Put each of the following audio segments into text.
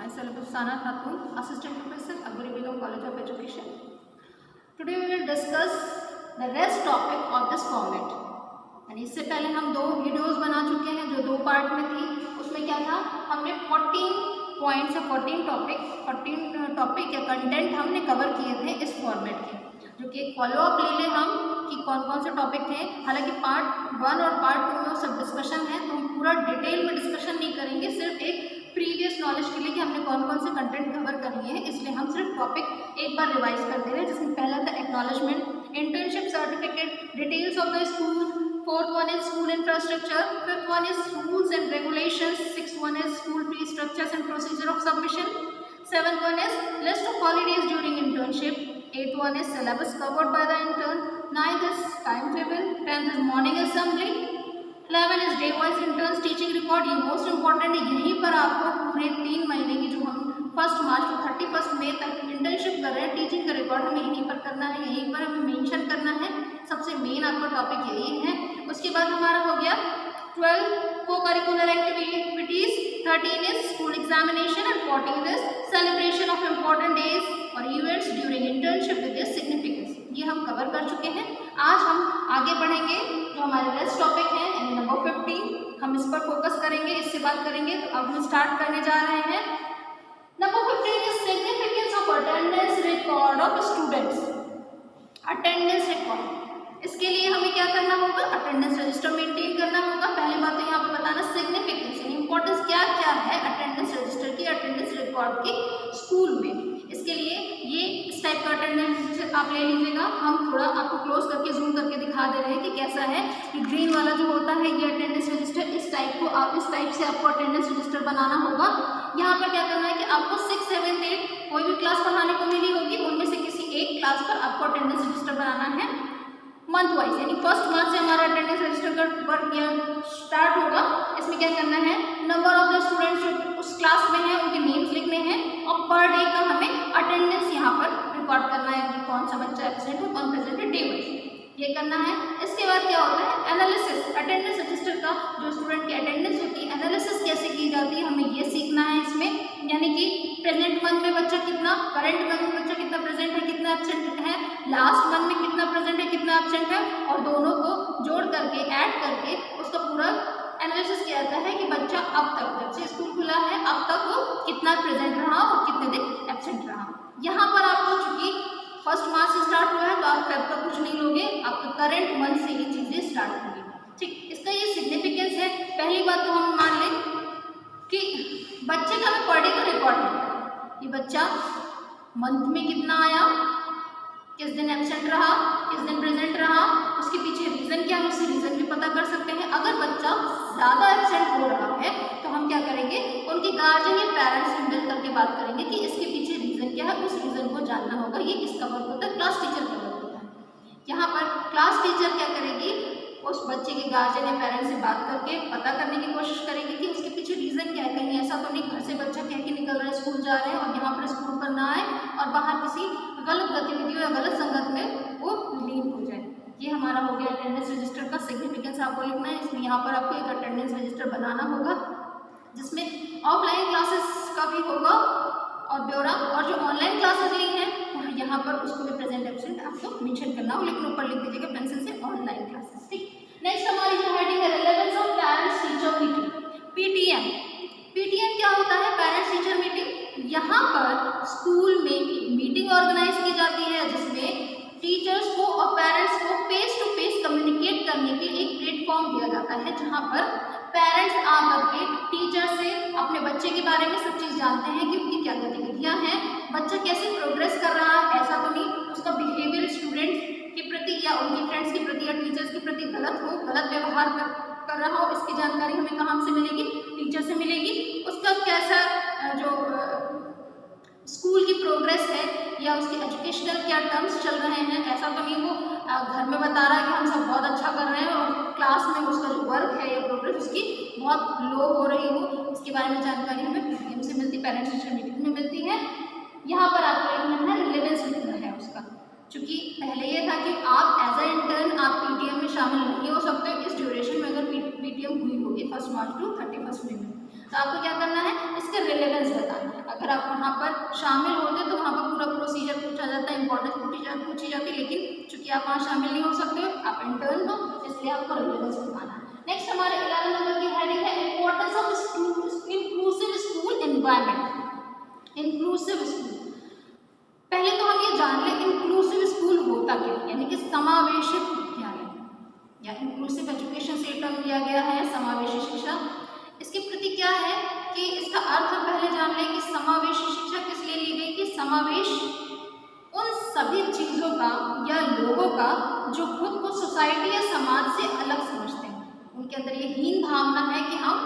Myself Sana Khatun, Assistant Professor, Akbari Begum College of Education. Today we will discuss the rest topic of this format. यानी इससे पहले हम दो videos बना चुके हैं जो दो पार्ट में थी. उसमें क्या था, हमने 14 पॉइंट्स या 14 टॉपिक या कंटेंट हमने कवर किए थे इस फॉर्मेट के, जो कि एक फॉलोअप ले लें हम कि कौन कौन से टॉपिक थे. हालांकि पार्ट 1 और पार्ट 2 में वो सब डिस्कशन है, तो हम पूरा डिटेल में डिस्कशन नहीं करेंगे, सिर्फ एक प्रीवियस नॉलेज के लिए कि हमने कौन कौन से कंटेंट कवर कर लिए हैं. इसलिए हम सिर्फ टॉपिक एक बार रिवाइज कर दे रहे हैं, जिसमें पहला था acknowledgement, internship certificate, details of the school, fourth one is school infrastructure, fifth one is rules and regulations, sixth one is school fee structures and procedure of submission, seventh one is list of holidays during internship, eighth one is syllabus covered by the intern, ninth is timetable, 10th is morning assembly, 11 is day wise interns teaching record. ये most important है. यहीं पर आपको पूरे 3 महीने की जो हम 1 मार्च टू 31 मई तक इंटर्नशिप कर रहे हैं, टीचिंग का रिकॉर्ड हमें यहीं पर करना है, यहीं पर हमें मेंशन करना है. सबसे मेन आपका टॉपिक यही है. उसके बाद हमारा हो गया 12 co-curricular activities, 13 is school examination and 14 is celebration of important days और events during internship with their significance. ये हम कवर कर चुके हैं. आज हम आगे बढ़ेंगे, जो हमारे रेस्ट टॉपिक है यानी नंबर 15, हम इस पर फोकस करेंगे, इससे बात करेंगे. तो अब हम स्टार्ट करने जा रहे हैं. Number 15 is significance of attendance record of students. Attendance record, इसके लिए हमें क्या करना होगा, अटेंडेंस रजिस्टर मेंटेन करना होगा. पहली बात तो यहाँ पर बताना सिग्निफिकेंस यानी इंपॉर्टेंस क्या क्या है अटेंडेंस रजिस्टर की, अटेंडेंस रिकॉर्ड की स्कूल में. इसके लिए ये इस टाइप का अटेंडेंस आप ले लीजिएगा. हम थोड़ा आपको क्लोज करके जूम करके दिखा दे रहे हैं कि कैसा है. कि ग्रीन वाला जो होता है ये अटेंडेंस रजिस्टर, इस टाइप को आप इस टाइप से आपको अटेंडेंस रजिस्टर बनाना होगा. यहाँ पर क्या करना है कि आपको 6, 7, 8 कोई भी क्लास पढ़ाने को मिली होगी, उनमें से किसी एक क्लास पर आपको अटेंडेंस रजिस्टर बनाना है मंथ वाइज. यानी 1 मार्च से हमारा अटेंडेंस रजिस्टर का वर्क स्टार्ट होगा. इसमें क्या करना है, नंबर ऑफ द स्टूडेंट्स जो उस क्लास में है उनके नेम्स लिखने हैं और पर डे का हमें अटेंडेंस यहाँ पर रिकॉर्ड करना है कि कौन सा बच्चा एब्सेंट है, कौन प्रेजेंट है, डे वाइज ये करना है. इसके बाद क्या होता है, एनालिसिस. अटेंडेंस रजिस्टर का जो स्टूडेंट की अटेंडेंस होती है, एनालिसिस कैसे की जाती है, हमें ये सीखना है इसमें. यानी कि प्रेजेंट मंथ में बच्चा कितना, करंट मंथ में बच्चा कितना प्रेजेंट है, कितना एब्सेंट है, लास्ट मंथ में कितना प्रेजेंट है, कितना एब्सेंट है, और दोनों को जोड़ करके ऐड करके उसका पूरा एनालिसिस किया जाता है कि बच्चा अब तक जब से स्कूल खुला है अब तक वो कितना प्रेजेंट रहा और कितने दिन एब्सेंट रहा. यहाँ पर आपको चूंकि 1 मार्च से स्टार्ट हुआ है तो आप फेब का कुछ नहीं लोगे, आपके करंट मंथ से ही चीज़ें स्टार्ट होंगी. ठीक, इसका ये सिग्निफिकेंस है. पहली बात तो हम मान लें कि बच्चे का हमें पर डे का रिकॉर्ड मिलता है कि बच्चा मंथ में कितना आया, किस दिन एब्सेंट रहा, किस दिन प्रेजेंट रहा, उसके पीछे रीज़न क्या है, उससे रीज़न भी पता कर सकते हैं. अगर बच्चा ज़्यादा एब्सेंट हो रहा है तो हम क्या करेंगे, उनके गार्जियन या पेरेंट्स से मिल करके बात करेंगे कि इसके पीछे रीज़न क्या है, उस रीज़न को जानना होगा. ये किसका वर्क होता है, क्लास टीचर का वर्क होता है. यहाँ पर क्लास टीचर क्या करेगी, उस बच्चे के गार्जियन या पेरेंट्स से बात करके पता करने की कोशिश करेगी कि उसके पीछे रीज़न क्या है. कहीं ऐसा तो नहीं घर से बच्चा कह के निकल रहा है, स्कूल जा रहे हैं और यहाँ पर स्कूल पर ना आए और बाहर किसी गलत गतिविधियों या गलत संगत में वो लीन हो जाए. ये हमारा हो गया अटेंडेंस रजिस्टर का सिग्निफिकेंस आपको लिखना है. इसमें यहाँ पर आपको एक अटेंडेंस रजिस्टर बनाना होगा जिसमें ऑफलाइन क्लासेस का भी होगा और ब्यौरा, और जो ऑनलाइन क्लासेस ली हैं यहाँ पर उसको भी प्रेजेंट एब्सेंट आपको मेंशन करना हो, लेकिन ऊपर लिख दीजिएगा पेंसिल से ऑनलाइन क्लासेस. ठीक, नेक्स्ट हमारी जो हेडिंग है relevance of parents teacher meeting, PTM. PTM क्या होता है, पेरेंट्स टीचर मीटिंग. यहाँ पर स्कूल में मीटिंग ऑर्गेनाइज की जाती है जिसमें टीचर्स को और पेरेंट्स को फेस टू फेस कम्युनिकेट करने के लिए एक प्लेटफॉर्म दिया जाता है, जहाँ पर पेरेंट्स आकर के टीचर से अपने बच्चे के बारे में सब चीज़ जानते हैं कि उनकी क्या गतिविधियाँ हैं, बच्चा कैसे प्रोग्रेस कर रहा है, ऐसा तो नहीं उसका बिहेवियर स्टूडेंट्स के प्रति या उनके फ्रेंड्स के प्रति या टीचर्स के प्रति गलत हो, गलत व्यवहार कर रहा हो. इसकी जानकारी हमें कहाँ से मिलेगी, टीचर से मिलेगी. उसका कैसा जो स्कूल की प्रोग्रेस है या उसके एजुकेशनल क्या टर्म्स चल रहे हैं, ऐसा तो नहीं वो घर में बता रहा है कि हम सब बहुत अच्छा कर रहे हैं और क्लास में उसका जो वर्क है या प्रोग्रेस उसकी बहुत लो हो रही हो. इसके बारे में जानकारी हमें पीटीएम से मिलती, पेरेंट्स टीचर मीटिंग में मिलती है. यहाँ पर आपको लिखना है रिलेवेंस लिखना है उसका, क्योंकि पहले ये था कि आप एज ए इंटर्न आप पीटीएम में शामिल नहीं हो सकते इस ड्यूरेशन में अगर पीटीएम हुई होगी 1 मार्च टू 31 मई में. तो आपको क्या करना है, इसका रिलेवेंस बताना है. अगर आप वहाँ पर शामिल होते तो वहाँ पर पूरा प्रोसीजर पूछा जाता है, इंपॉर्टेंस पूछी जाती, लेकिन चूंकि आप वहाँ शामिल नहीं हो सकते, आप इंटर्न हो, इसलिए आपको रेगुलर स्कूल आना है। नेक्स्ट हमारे 11 नंबर की हेडिंग है importance of inclusive school environment. Inclusive school, पहले तो हम ये जान लें इंक्लूसिव स्कूल होता क्या है, यानी कि समावेशित विद्यालय या इंक्लूसिव एजुकेशन से टर्म लिया गया है समावेशी शिक्षा। इसके प्रति क्या है कि इसका अर्थ हम पहले जान लें कि समावेशी शिक्षा किस लिए ली गई, कि समावेश उन सभी चीज़ों का या लोगों का जो खुद को सोसाइटी या समाज से अलग समझते हैं। उनके अंदर ये हीन भावना है कि हम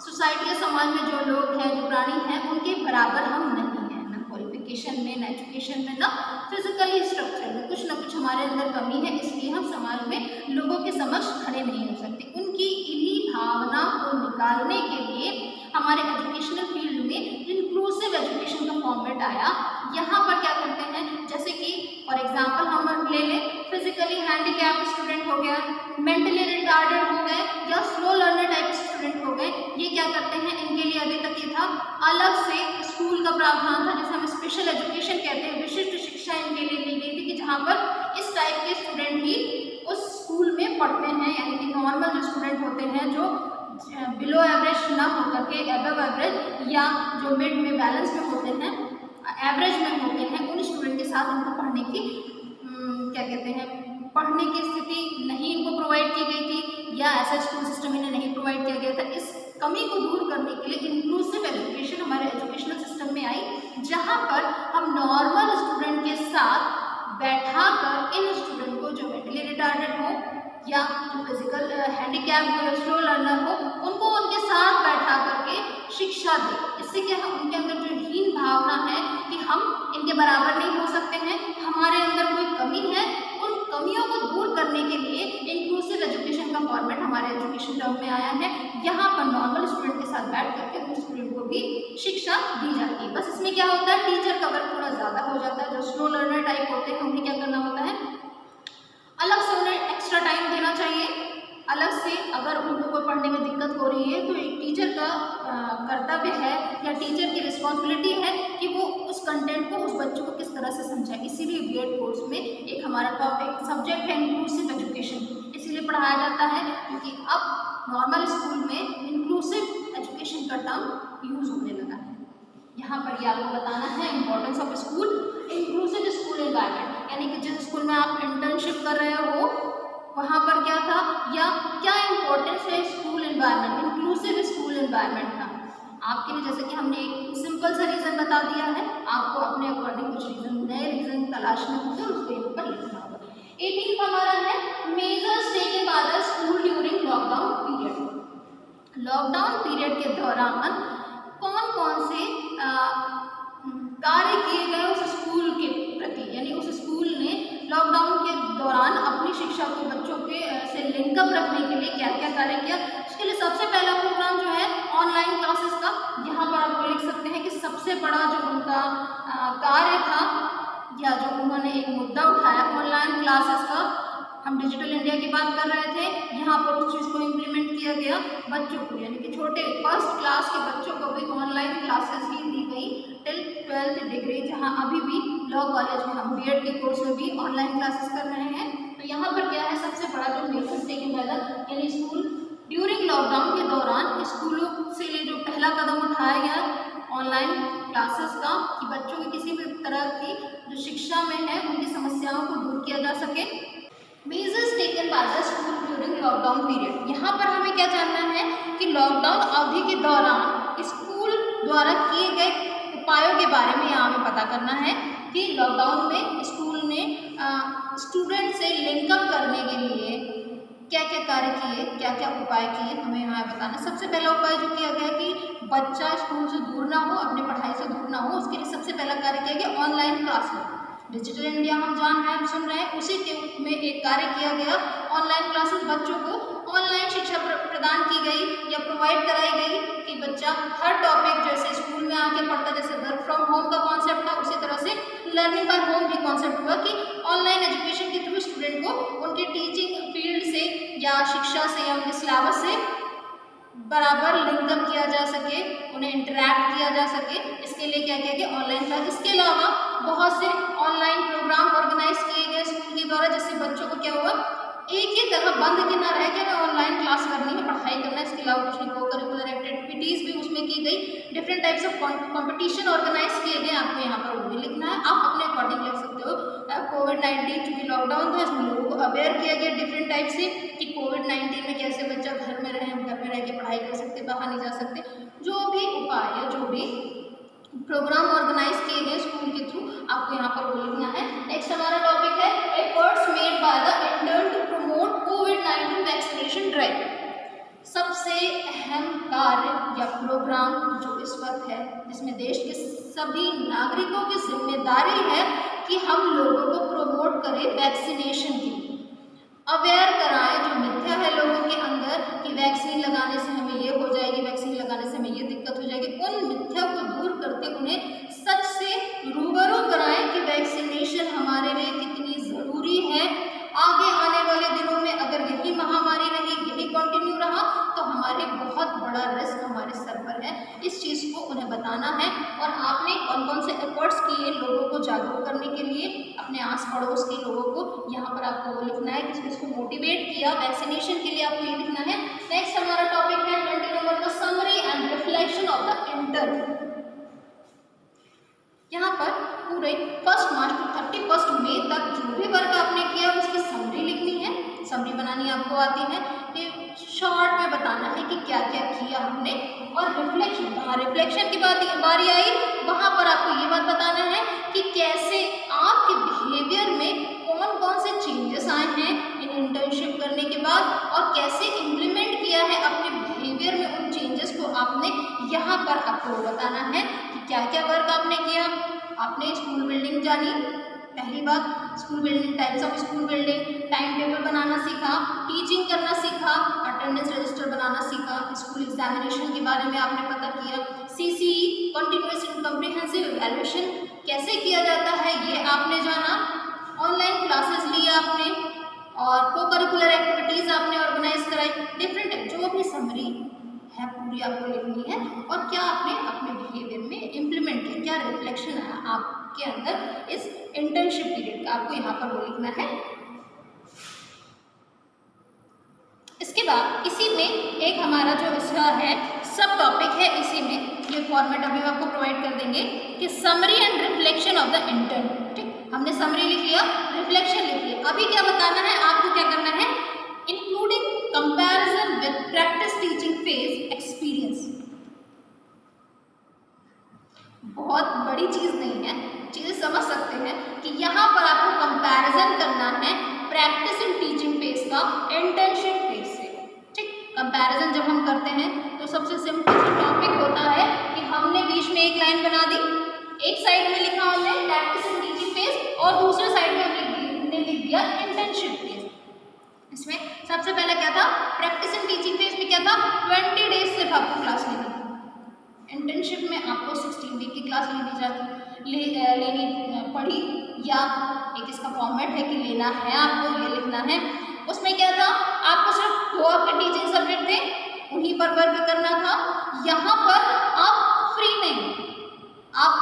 सोसाइटी या समाज में जो लोग हैं, जो प्राणी हैं, उनके बराबर हम नहीं हैं, ना क्वालिफिकेशन में, ना एजुकेशन में, ना फिजिकली स्ट्रक्चर में, कुछ ना कुछ हमारे अंदर कमी है, इसलिए हम समाज में लोगों के समक्ष खड़े नहीं हो सकते। उनकी इन्हीं भावना को निकालने के लिए हमारे एजुकेशनल फील्ड में इंक्लूसिव एजुकेशन का फॉर्मेट आया। यहाँ पर क्या करते हैं, जैसे कि फॉर एग्जांपल हम ले लें, फिजिकली हैंडीकैप्ड स्टूडेंट हो गया, मेंटली रिटार्डेड हो गए या स्लो लर्नर टाइप स्टूडेंट हो गए, ये क्या करते हैं, इनके लिए अभी तक ये था अलग से स्कूल का प्रावधान था, जिसे हम स्पेशल एजुकेशन कहते हैं, विशिष्ट शिक्षा इनके लिए ली गई थी कि जहाँ पर इस टाइप के स्टूडेंट ही उस स्कूल में पढ़ते हैं, यानी कि नॉर्मल जो स्टूडेंट होते हैं जो बिलो एवरेज ना होकर के अबव एवरेज या जो मिड में बैलेंस में होते हैं, एवरेज में होते हैं, उन स्टूडेंट के साथ इनको पढ़ने की क्या कहते हैं, पढ़ने की स्थिति नहीं इनको प्रोवाइड की गई थी या ऐसा स्कूल सिस्टम इन्हें नहीं प्रोवाइड किया गया था। इस कमी को दूर करने के लिए इंक्लूसिव एजुकेशन हमारे एजुकेशनल सिस्टम में आई, जहाँ पर हम नॉर्मल स्टूडेंट के साथ बैठा कर इन स्टूडेंट को जो मेंटली रिटार्डेड हो या जो फिजिकल हैंडीकैप हो या स्लो लर्नर हो, उनको उनके साथ बैठा करके शिक्षा दे। इससे क्या है, उनके अंदर जो हीन भावना है कि हम इनके बराबर नहीं हो सकते हैं, हमारे अंदर कोई कमी है, उन कमियों को दूर करने के लिए इंक्लूसिव एजुकेशन का फॉर्मेट हमारे एजुकेशन टर्म में आया है। यहाँ पर नॉर्मल स्टूडेंट के साथ बैठ करके उन स्टूडेंट को भी शिक्षा दी जाती है। बस इसमें क्या होता है, टीचर का वर्क थोड़ा ज़्यादा हो जाता है। जो स्लो लर्नर टाइप होते हैं उन्हें क्या करना होता है, अलग से उन्हें एक्स्ट्रा टाइम देना चाहिए, अलग से अगर उनको कोई पढ़ने में दिक्कत हो रही है तो एक टीचर का कर्तव्य है या टीचर की रिस्पॉन्सिबिलिटी है कि वो उस कंटेंट को उस बच्चों को किस तरह से समझाए। इसीलिए बीएड कोर्स में एक हमारा टॉपिक सब्जेक्ट है इंक्लूसिव एजुकेशन, इसीलिए पढ़ाया जाता है क्योंकि अब नॉर्मल स्कूल में इंक्लूसिव एजुकेशन का टर्म यूज होने लगा है। यहाँ पर ये आपको बताना है importance of school inclusive school environment, यानी कि जिस स्कूल में आप इंटर्नशिप कर रहे हो वहाँ पर क्या था या क्या इंपॉर्टेंस है school environment, inclusive school environment का। आपके लिए जैसे कि हमने एक सिंपल सा रीज़न बता दिया है, आपको अपने अकॉर्डिंग कुछ रीज़न, नए रीज़न तलाशने होंगे, उसके ऊपर लिखना होगा। 18 हमारा है measures taken by the school during lockdown period. Lockdown period के दौरान कौन कौन से कार्य किए गए उस स्कूल के प्रति, यानी उस स्कूल ने लॉकडाउन के दौरान अपनी शिक्षा को बच्चों के से लिंकअप रखने के लिए क्या क्या कार्य किया। उसके लिए सबसे पहला प्रोग्राम जो है ऑनलाइन क्लासेस का, यहाँ पर आप लिख सकते हैं कि सबसे बड़ा जो उनका कार्य था या जो उन्होंने एक मुद्दा उठाया ऑनलाइन क्लासेस का। हम डिजिटल इंडिया की बात कर रहे थे, यहाँ पर उस चीज़ को इम्प्लीमेंट किया गया बच्चों को, यानी कि छोटे फर्स्ट क्लास के बच्चों को भी ऑनलाइन क्लासेस ही दी गई टिल 12th डिग्री, जहाँ अभी भी लॉ कॉलेज में हम बीएड के कोर्स में भी ऑनलाइन क्लासेस कर रहे हैं। तो यहाँ पर क्या है, सबसे बड़ा जो मेजर्स टेकन बाय द यानी स्कूल ड्यूरिंग लॉकडाउन के दौरान स्कूलों से जो पहला कदम उठाया गया ऑनलाइन क्लासेस का, कि बच्चों की किसी भी तरह की जो शिक्षा में है उनकी समस्याओं को दूर किया जा सके। Measures taken by the school during lockdown period, यहाँ पर हमें क्या जानना है कि लॉकडाउन अवधि के दौरान स्कूल द्वारा किए गए उपायों के बारे में यहाँ हमें पता करना है कि लॉकडाउन में स्कूल ने स्टूडेंट से लिंकअप करने के लिए क्या क्या कार्य किए, क्या क्या उपाय किए, हमें यहाँ बताना। सबसे पहला उपाय जो किया गया कि बच्चा स्कूल से दूर ना हो, अपने पढ़ाई से दूर ना हो, उसके लिए सबसे पहला कार्य किया गया ऑनलाइन क्लास में। डिजिटल इंडिया हम जान रहे हैं, सुन रहे हैं, उसी के में एक कार्य किया गया ऑनलाइन क्लासेस, बच्चों को ऑनलाइन शिक्षा प्रदान की गई या प्रोवाइड कराई गई कि बच्चा हर टॉपिक जैसे स्कूल में आके पढ़ता, जैसे वर्क फ्रॉम होम का कॉन्सेप्ट था, उसी तरह से लर्निंग बाय होम भी कॉन्सेप्ट हुआ कि ऑनलाइन एजुकेशन के थ्रू स्टूडेंट को उनके टीचिंग फील्ड से या शिक्षा से या उनके सिलेबस से बराबर लिंकअप किया जा सके, उन्हें इंटरैक्ट किया जा सके, इसके लिए क्या किया गया, ऑनलाइन क्लास। इसके अलावा बहुत से ऑनलाइन प्रोग्राम ऑर्गेनाइज किए गए स्कूल के द्वारा, जिससे बच्चों को क्या हुआ, एक ही तरह बंद के ना रह के हमें ऑनलाइन क्लास करनी है, पढ़ाई करना है। इसके अलावा कुछ नहीं, को करिकुलर एक्टिविटीज़ भी उसमें की गई, different types of competition organise किए गए। आपको यहाँ पर वो भी लिखना है, आप अपने अकॉर्डिंग लिख सकते हो। कोविड-19 चूँकि लॉकडाउन था, इसमें लोगों को अवेयर किया गया डिफरेंट टाइप से कि कोविड-19 में कैसे बच्चा घर में रहे, हम घर में रह के पढ़ाई कर सकते, बाहर नहीं जा सकते। जो भी उपाय है, जो भी प्रोग्राम ऑर्गेनाइज किए गए स्कूल के थ्रू, आपको यहाँ पर वो लिखना है। नेक्स्ट हमारा टॉपिक है efforts made by the intern to promote कोविड-19 वैक्सीनेशन ड्राइव। सबसे अहम कार्य या प्रोग्राम जो इस वक्त है, जिसमें देश के सभी नागरिकों की जिम्मेदारी है कि हम लोगों को प्रमोट करें वैक्सीनेशन की, अवेयर कराएं जो मिथ्या है लोगों के अंदर कि वैक्सीन लगाने से हमें ये हो जाएगी, वैक्सीन लगाने से हमें ये दिक्कत हो जाएगी। उन मिथ्या को दूर करके उन्हें सच से रूबरू कराएं कि वैक्सीनेशन हमारे लिए कितनी ज़रूरी है। आगे आने वाले दिनों में अगर यही महामारी रही, यही कंटिन्यू रहा, तो हमारे बहुत बड़ा रिस्क हमारे सर पर है। इस चीज़ को उन्हें बताना है। और आपने कौन कौन से एफर्ट्स किए लोगों को जागरूक करने के लिए, अपने आस पड़ोस के लोगों को, यहाँ पर आपको वो लिखना है कि इसको मोटिवेट किया वैक्सीनेशन के लिए, आपको ये लिखना है। नेक्स्ट हमारा टॉपिक है 20 नंबर का summary and reflection of the intern. यहाँ पर पूरे 1 मार्च टू 31 मई तक जो भी वर्क आपने किया उसकी समरी लिखनी है। समरी बनानी आपको आती है, कि शॉर्ट में बताना है कि क्या क्या किया हमने। और रिफ्लेक्शन, जहाँ रिफ्लेक्शन की बारी आई, वहाँ पर आपको ये बात बताना है कि कैसे आपके बिहेवियर में कौन कौन से चेंजेस आए हैं इन इंटर्नशिप करने के बाद, और कैसे इम्प्लीमेंट किया है अपने बिहेवियर में उन चेंजेस को आपने यहाँ पर आपको बताना है कि क्या क्या वर्क आपने किया। आपने स्कूल बिल्डिंग जानी, पहली बात school building, types of school building, time table बनाना सीखा, टीचिंग करना सीखा, अटेंडेंस रजिस्टर बनाना सीखा, स्कूल एग्जामिनेशन के बारे में आपने पता किया, CCE continuous and comprehensive evaluation कैसे किया जाता है ये आपने जाना, ऑनलाइन क्लासेस ली आपने, और को करिकुलर एक्टिविटीज़ आपने ऑर्गेनाइज कराई। डिफरेंट जो भी समरी है पूरी आपको लिखनी है, और क्या आपने अपने बिहेवियर में इम्प्लीमेंट किया, क्या रिफ्लेक्शन है आपके अंदर इस इंटर्नशिप पीरियड का, आपको यहाँ पर वो लिखना है। इसके बाद इसी में एक हमारा जो इसका है सब टॉपिक है, इसी में ये फॉर्मेट अभी आपको प्रोवाइड कर देंगे कि summary and reflection of the intern. ठीक, हमने समरी लिख लिया, रिफ्लेक्शन लिख लिया। अभी क्या बताना है आपको, क्या करना है, including comparison with practice teaching phase experience. बहुत बड़ी चीज़ नहीं है, चीज़ें समझ सकते हैं कि यहाँ पर आपको कंपैरिजन करना है प्रैक्टिस इन टीचिंग फेज का इंटर्नशिप फेज से। ठीक, कंपैरिजन जब हम करते हैं तो सबसे सिंपल सा टॉपिक होता है कि हमने बीच में एक लाइन बना दी, एक साइड में लिखा हमने प्रैक्टिस इन टीचिंग फेज और दूसरे साइड में हमने लिख दिया इंटर्नशिप फेज। इसमें सबसे पहले क्या था, प्रैक्टिस इन टीचिंग फेज में क्या था, 20 डेज सिर्फ आपको क्लास लेनी थी। इंटर्नशिप में आपको 16 वीक की क्लास लेनी पड़ी, या एक इसका फॉर्मेट है कि लेना है आपको, ये लिखना है। उसमें क्या था, आपको सिर्फ 2 आपके टीचिंग सब्जेक्ट थे, उन्हीं पर वर्क करना था। यहाँ पर आप फ्री नहीं, आप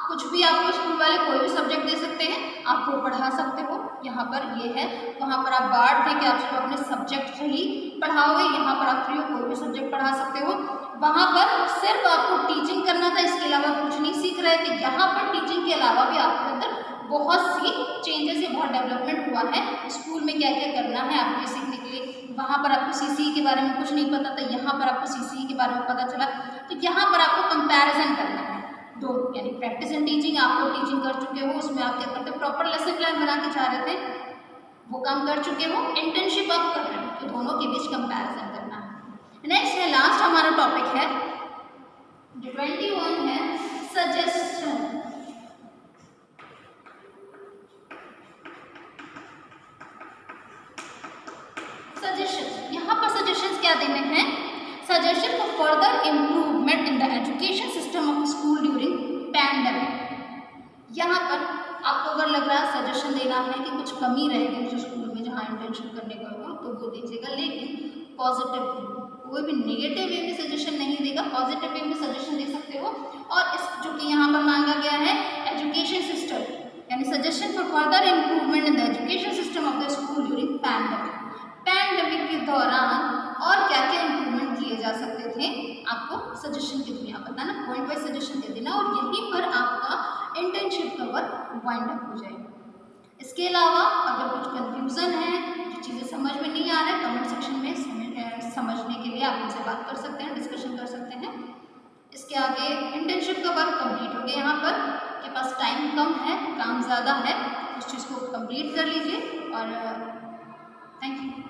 कुछ भी, आपको स्कूल वाले कोई भी सब्जेक्ट दे सकते हैं, आपको पढ़ा सकते हो। यहाँ पर ये है, वहाँ पर आप बांट थे कि आप सिर्फ अपने सब्जेक्ट ही पढ़ाओगे, यहाँ पर आप फ्री हो, कोई भी सब्जेक्ट पढ़ा सकते हो। वहाँ पर सिर्फ आपको टीचिंग करना था, इसके अलावा कुछ नहीं सीख रहे थे। यहाँ पर टीचिंग के अलावा भी आपके अंदर बहुत सी चेंजेस है, बहुत डेवलपमेंट हुआ है। स्कूल में क्या क्या करना है आपको सीखने के लिए, वहाँ पर आपको CCE के बारे में कुछ नहीं पता था, यहाँ पर आपको CCE के बारे में पता चला। तो यहाँ पर आपको कंपैरिजन करना है दो, यानी प्रैक्टिस एंड टीचिंग, आप लोग टीचिंग कर चुके हो, उसमें आप क्या करते हो, प्रॉपर लेसन प्लान बना के जा रहे थे, वो काम कर चुके हो। इंटर्नशिप आप कर रहे हो, तो दोनों के बीच कंपैरिजन करना है। नेक्स्ट है, लास्ट हमारा टॉपिक है जो 21 है, सजेशन। सजेशन, यहाँ पर सजेशंस क्या देने हैं, suggestion for further improvement in the education system of school during pandemic. यहाँ पर आपको अगर लग रहा है सजेशन देना है कि कुछ कमी रहेगी जो स्कूल में जहाँ इंटर्नशिप करने का होगा, तो वो दीजिएगा, लेकिन पॉजिटिव, कोई भी नेगेटिव वे में सजेशन नहीं देगा, पॉजिटिव वे में सजेशन दे सकते हो नंबर मांगा गया है एजुकेशन सिस्टम, यानी suggestion for further improvement in the education system of the school during pandemic. Pandemic के दौरान और क्या क्या इम्प्रूवमेंट किए जा सकते थे, आपको सजेशन के थ्रू यहाँ बताना, पॉइंट वाइज सजेशन दे देना और यहीं पर आपका इंटर्नशिप का वर्क वाइंड अप हो जाएगा। इसके अलावा अगर कुछ कन्फ्यूज़न है, जो चीज़ें समझ में नहीं आ रहा है, कमेंट सेक्शन में समझने के लिए आप मुझसे बात कर सकते हैं, डिस्कशन कर सकते हैं। इसके आगे इंटर्नशिप का वर्क कंप्लीट हो गया। यहाँ पर आपके पास टाइम कम है, काम ज़्यादा है, उस चीज़ को कंप्लीट कर लीजिए और थैंक यू।